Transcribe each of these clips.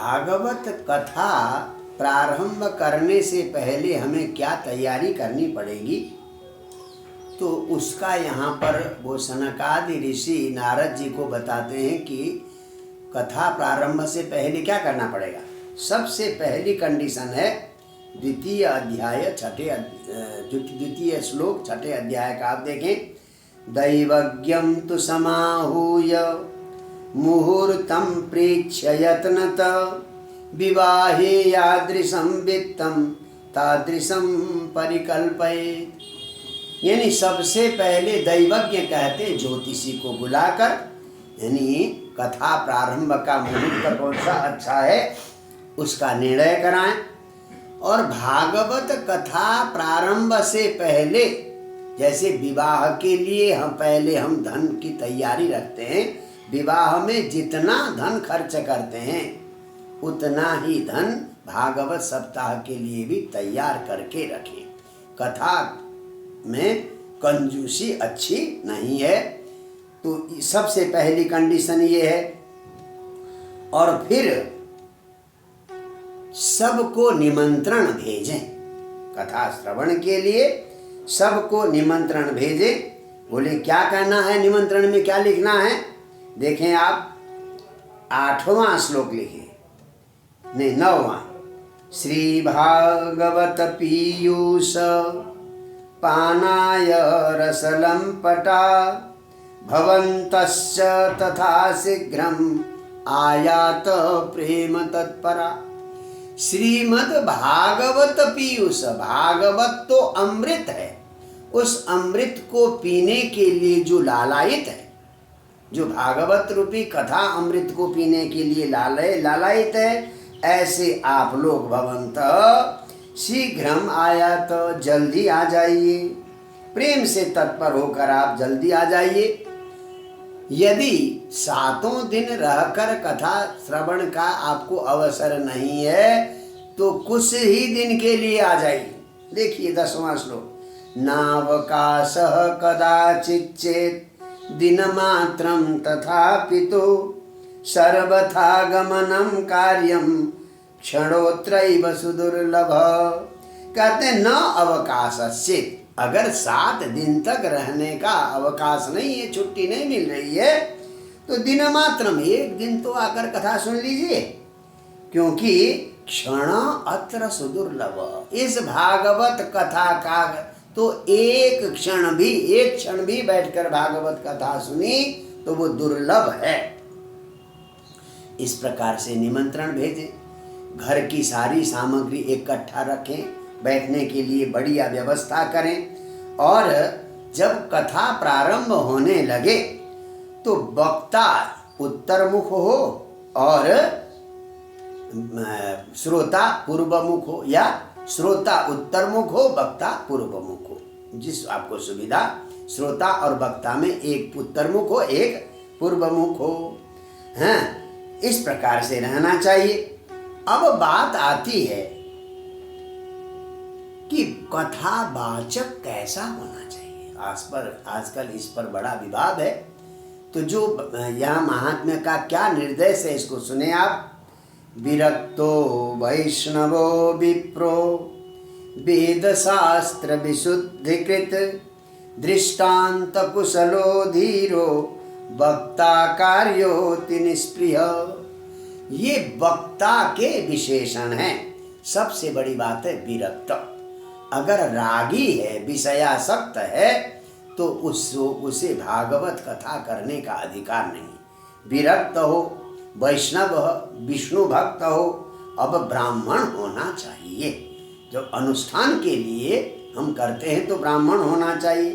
भागवत कथा प्रारंभ करने से पहले हमें क्या तैयारी करनी पड़ेगी, तो उसका यहाँ पर वो सनकादि ऋषि नारद जी को बताते हैं कि कथा प्रारंभ से पहले क्या करना पड़ेगा। सबसे पहली कंडीशन है द्वितीय श्लोक छठे अध्याय का आप देखें। दैवज्ञं तु समाहूय मुहूर्तं प्रेक्ष्य यत्नत विवाहे यादृशं वित्तं तादृशं परिकल्पयेत्। यानी सबसे पहले दैवज्ञ कहते ज्योतिषी को बुलाकर, यानी कथा प्रारंभ का मुहूर्त कौन सा अच्छा है उसका निर्णय कराएं। और भागवत कथा प्रारंभ से पहले, जैसे विवाह के लिए हम धन की तैयारी रखते हैं, विवाह में जितना धन खर्च करते हैं उतना ही धन भागवत सप्ताह के लिए भी तैयार करके रखें। कथा में कंजूसी अच्छी नहीं है, तो सबसे पहली कंडीशन ये है। और फिर सबको निमंत्रण भेजें, कथा श्रवण के लिए सबको निमंत्रण भेजें। बोले क्या करना है निमंत्रण में, क्या लिखना है, देखें आप 8वां श्लोक लिखिए, नहीं 9वां। श्री भागवत पीयूष पानाय रसलं पटा भवन्तश्च तथा शीघ्रं आयात प्रेम तत्परा। श्रीमद् भागवत पीयूष, भागवत तो अमृत है, उस अमृत को पीने के लिए जो लालायित है, जो भागवत रूपी कथा अमृत को पीने के लिए लालायित है, ऐसे आप लोग भवंत शीघ्रम आया तो जल्दी आ जाइए, प्रेम से तत्पर होकर आप जल्दी आ जाइए। यदि 7 दिन रहकर कथा श्रवण का आपको अवसर नहीं है तो कुछ ही दिन के लिए आ जाइए। देखिए 10वां श्लोक। नावकाशः कदाचित् चेत् दिनमात्रं तथापितो सर्वथा गमनं कार्यं क्षणोत्रैव सुदुर्लभ। कहते न अवकाशस्य, अगर 7 दिन तक रहने का अवकाश नहीं है, छुट्टी नहीं मिल रही है, तो दिन मात्र में 1 दिन तो आकर कथा सुन लीजिए, क्योंकि क्षण अत्र सुदुर्लभ। इस भागवत कथा का तो एक क्षण भी बैठकर भागवत कथा सुनी तो वो दुर्लभ है। इस प्रकार से निमंत्रण भेजें, घर की सारी सामग्री इकट्ठा रखें, बैठने के लिए बढ़िया व्यवस्था करें। और जब कथा प्रारंभ होने लगे तो वक्ता उत्तरमुख हो और श्रोता पूर्वमुख हो, या श्रोता उत्तरमुख हो वक्ता पूर्वमुख हो, जिस आपको सुविधा। श्रोता और वक्ता में एक उत्तरमुख हो एक पूर्वमुख हो, हैं, इस प्रकार से रहना चाहिए। अब बात आती है कि कथावाचक कैसा होना चाहिए। आजकल इस पर बड़ा विवाद है, तो जो यहाँ महात्म्य का क्या निर्देश है इसको सुने आप। विरक्तो वैष्णवो विप्रो वेद शास्त्र विशुद्धिकृत दृष्टांत कुशलो धीरो वक्ता कार्योति निष्प्रिय। ये वक्ता के विशेषण हैं। सबसे बड़ी बात है विरक्त। अगर रागी है, विषयासक्त है, तो उसे भागवत कथा करने का अधिकार नहीं। विरक्त हो, वैष्णव हो, विष्णु भक्त हो, अब ब्राह्मण होना चाहिए। जब अनुष्ठान के लिए हम करते हैं तो ब्राह्मण होना चाहिए।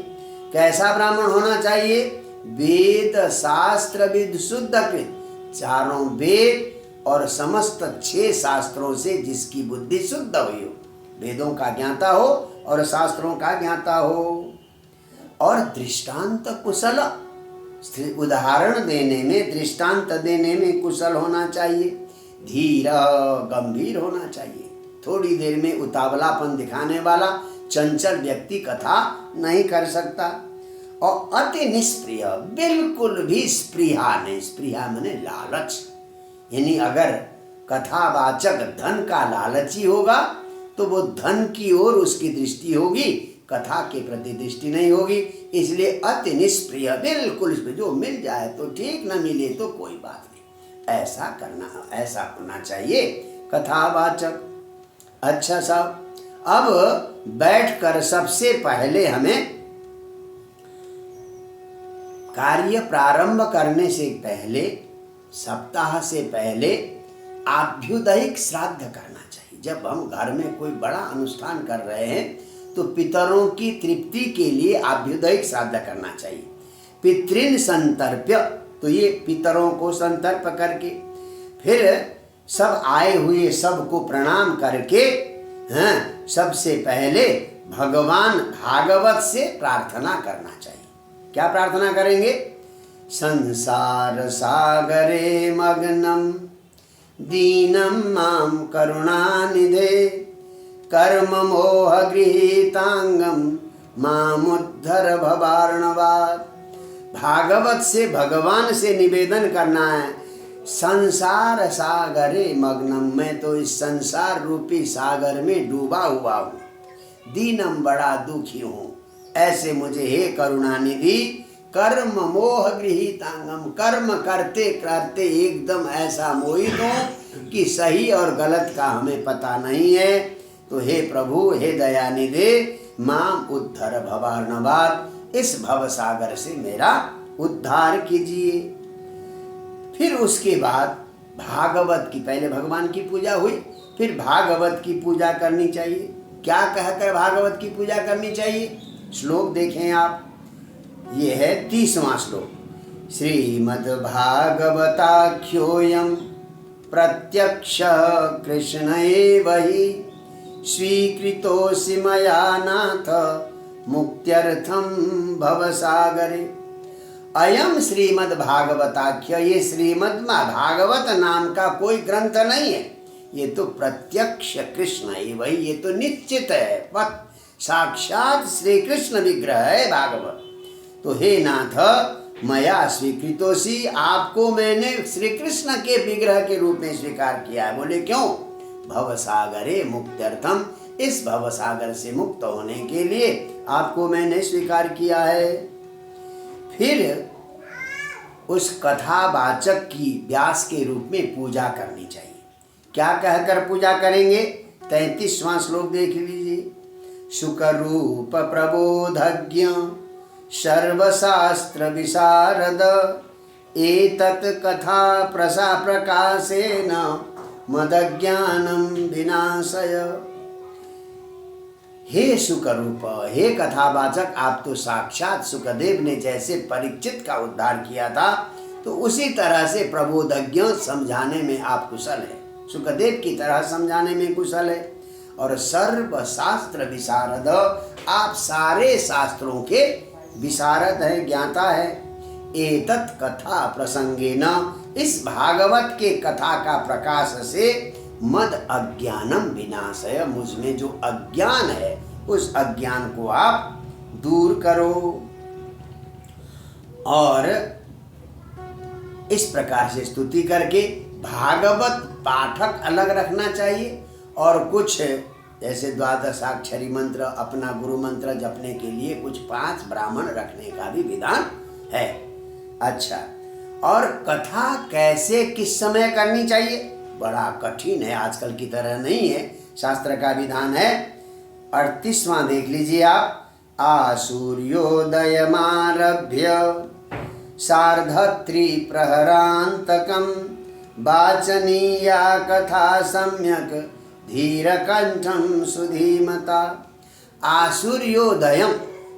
कैसा ब्राह्मण होना चाहिए? वेद शास्त्र विद शुद्धकृत, चारों वेद और समस्त 6 शास्त्रों से जिसकी बुद्धि शुद्ध हुई हो, वेदों का ज्ञाता हो और शास्त्रों का ज्ञाता हो। और दृष्टांत कुशल, उदाहरण देने में, दृष्टांत देने में कुशल होना चाहिए। धीर, गंभीर होना चाहिए। थोड़ी देर में उतावलापन दिखाने वाला चंचल व्यक्ति कथा नहीं कर सकता। और अति निष्प्रिय, बिल्कुल भी स्पृहा नहीं। स्पृहा माने लालच, यानी अगर कथावाचक धन का लालची होगा तो वो धन की ओर उसकी दृष्टि होगी, कथा के प्रति दृष्टि नहीं होगी। इसलिए अति निष्प्रिय, बिल्कुल जो मिल जाए तो ठीक, न मिले तो कोई बात नहीं, ऐसा करना, ऐसा होना चाहिए कथावाचक। अच्छा साहब, अब बैठकर सबसे पहले हमें कार्य प्रारंभ करने से पहले, सप्ताह से पहले आभ्युदयिक श्राद्ध करना चाहिए। जब हम घर में कोई बड़ा अनुष्ठान कर रहे हैं तो पितरों की तृप्ति के लिए आभ्युदयिक श्राद्ध करना चाहिए। पितृन संतर्प्य, तो ये पितरों को संतर्प करके फिर सब आए हुए सबको प्रणाम करके, सबसे पहले भगवान भागवत से प्रार्थना करना चाहिए। क्या प्रार्थना करेंगे? संसार सागरे मग्नम दीनम माम करुणानिधे कर्म मोह गृहीतांगम मामुद्धर भवार्णवात्। भागवत से भगवान से निवेदन करना है, संसार सागरे मग्नम, मैं तो इस संसार रूपी सागर में डूबा हुआ हूँ, दीनम, बड़ा दुखी हूँ, ऐसे मुझे हे करुणानिधि कर्म मोह गृहीतांगम, कर्म करते करते एकदम ऐसा मोहित हूँ कि सही और गलत का हमें पता नहीं है। तो हे प्रभु, हे दयानिधे, माम उद्धर भवार्णवात्, इस भव सागर से मेरा उद्धार कीजिए। फिर उसके बाद भागवत की, पहले भगवान की पूजा हुई, फिर भागवत की पूजा करनी चाहिए। क्या कहकर भागवत की पूजा करनी चाहिए? श्लोक देखें आप, ये है 30वां श्लोक। श्रीमद्भागवताख्योऽयं प्रत्यक्ष कृष्ण एव हि स्वीकृतोऽसि मया नाथ मुक्त्यर्थं भवसागरे। अयम श्रीमद् भागवताख्य, ये श्रीमद् भागवत नाम का कोई ग्रंथ नहीं है, ये तो प्रत्यक्ष कृष्ण एव हि, ये तो निश्चित है, साक्षात श्री कृष्ण विग्रह है भागवत। तो हे नाथ, मया स्वीकृतोसी, आपको मैंने श्री कृष्ण के विग्रह के रूप में स्वीकार किया है। बोले क्यों? भवसागरे मुक्त्यर्थम, इस भवसागर से मुक्त होने के लिए आपको मैंने स्वीकार किया है। फिर उस कथावाचक की व्यास के रूप में पूजा करनी चाहिए। क्या कहकर पूजा करेंगे? 33वां श्लोक देख लीजिए। शुकरूप प्रबोधज्ञ सर्वशास्त्र विशारद एतत् कथा प्रकाशेन मदज्ञानम विनाशय। हे सुकरूप, हे कथावाचक, आप तो साक्षात सुखदेव ने जैसे परीक्षित का उद्धार किया था, तो उसी तरह से प्रबोधज्ञ समझाने में आप कुशल है, सुखदेव की तरह समझाने में कुशल है। और सर्व शास्त्र विशारद, आप सारे शास्त्रों के विशारद है, ज्ञाता है। एतत् कथा प्रसंगेन, इस भागवत के कथा का प्रकाश से मद अज्ञानम विनाशय, मुझमें जो अज्ञान है उस अज्ञान को आप दूर करो। और इस प्रकार से स्तुति करके भागवत पाठक अलग रखना चाहिए, और कुछ जैसे द्वादशाक्षरी मंत्र, अपना गुरु मंत्र जपने के लिए कुछ 5 ब्राह्मण रखने का भी विधान है। अच्छा, और कथा कैसे किस समय करनी चाहिए? बड़ा कठिन है, आजकल की तरह नहीं है, शास्त्र का विधान है। 38वां देख लीजिए आप। आसूर्योदयमारभ्य सार्धत्रिप्रहरान्तकं वाचनीया कथा सम्यक धीरकंठम सुधीमता। आसूर्योदयम,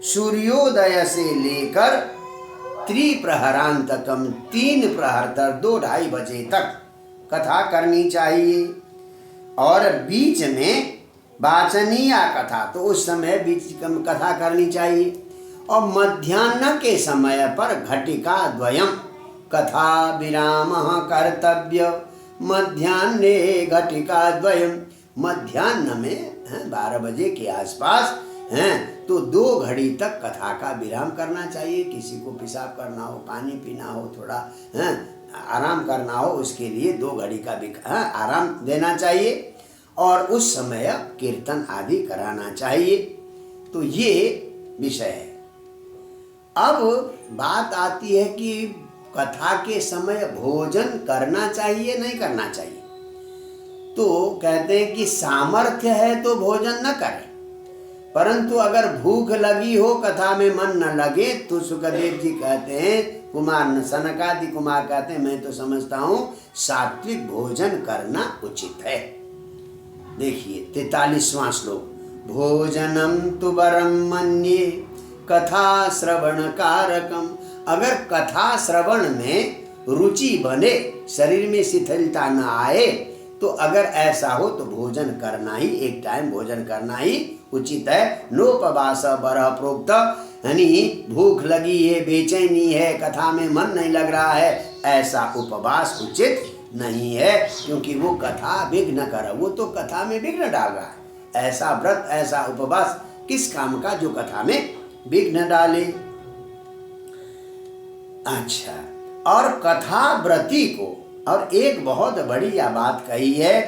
सूर्योदय से लेकर त्रिप्रहरांतकम, 3 प्रहर तक, 2-2:30 बजे तक कथा करनी चाहिए। और बीच में वाचनीय कथा, तो उस समय बीच कथा करनी चाहिए। और मध्याह्न के समय पर घटिका द्वयम कथा विरामः कर्तव्य, मध्याह्ने घटिका द्वयम, मध्याह्न में 12 बजे के आसपास तो 2 घड़ी तक कथा का विराम करना चाहिए। किसी को पेशाब करना हो, पानी पीना हो, थोड़ा आराम करना हो उसके लिए 2 घड़ी का भी आराम देना चाहिए और उस समय कीर्तन आदि कराना चाहिए। तो ये विषय है। अब बात आती है कि कथा के समय भोजन करना चाहिए नहीं करना चाहिए। तो कहते हैं कि सामर्थ्य है तो भोजन न करें, परंतु अगर भूख लगी हो, कथा में मन न लगे, तो सुखदेव जी कहते हैं, सनकादि कुमार कहते हैं, मैं तो समझता हूं सात्विक भोजन करना उचित है। देखिए 43वां श्लोक, भोजनम तु वरम मन्ये कथा श्रवण कारकम। अगर कथा श्रवण में रुचि बने, शरीर में शिथिलता न आए, तो अगर ऐसा हो तो भोजन करना ही, एक टाइम भोजन करना ही उचित है। नोपवास बरह प्रोक्त, यानी भूख लगी है, बेचैनी है, कथा में मन नहीं लग रहा है, ऐसा उपवास उचित नहीं है, क्योंकि वो कथा विघ्न कर, वो तो कथा में विघ्न डाल रहा है। ऐसा व्रत, ऐसा उपवास किस काम का जो कथा में विघ्न डाले। अच्छा, और कथा व्रती को और एक बहुत बढ़िया बात कही है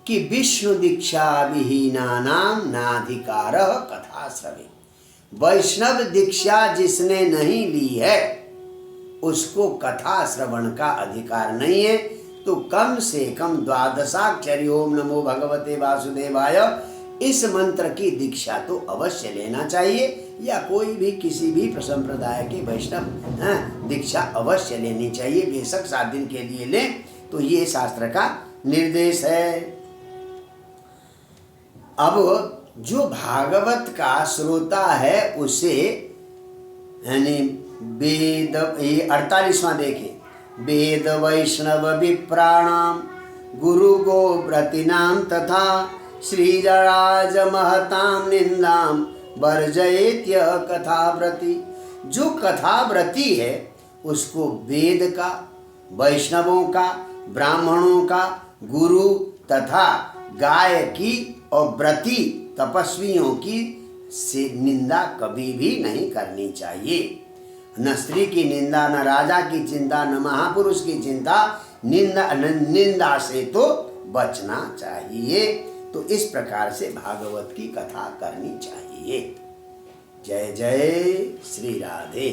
कि विष्णु दीक्षा विहीनानाम नाधिकारः कथा श्रवे। वैष्णव दीक्षा जिसने नहीं ली है उसको कथा श्रवण का अधिकार नहीं है। तो कम से कम 12 ओम नमो भगवते वासुदेवाय इस मंत्र की दीक्षा तो अवश्य लेना चाहिए, या कोई भी किसी भी संप्रदाय के वैष्णव दीक्षा अवश्य लेनी चाहिए, बेशक 7 दिन के लिए लें, तो ये शास्त्र का निर्देश है। अब जो भागवत का श्रोता है उसे, यानी वेद, 48वां देखे, वेद वैष्णव विप्राणाम गुरु गो व्रतिनाम तथा श्रीजराज महताम निंदाम वर्जयेत्य कथाव्रती। जो कथाव्रती है उसको वेद का, वैष्णवों का, ब्राह्मणों का, गुरु तथा गाय की और व्रती तपस्वियों की से निंदा कभी भी नहीं करनी चाहिए। न स्त्री की निंदा, न राजा की चिंता, न महापुरुष की चिंता, निंदा से तो बचना चाहिए। तो इस प्रकार से भागवत की कथा करनी चाहिए। जय जय श्री राधे।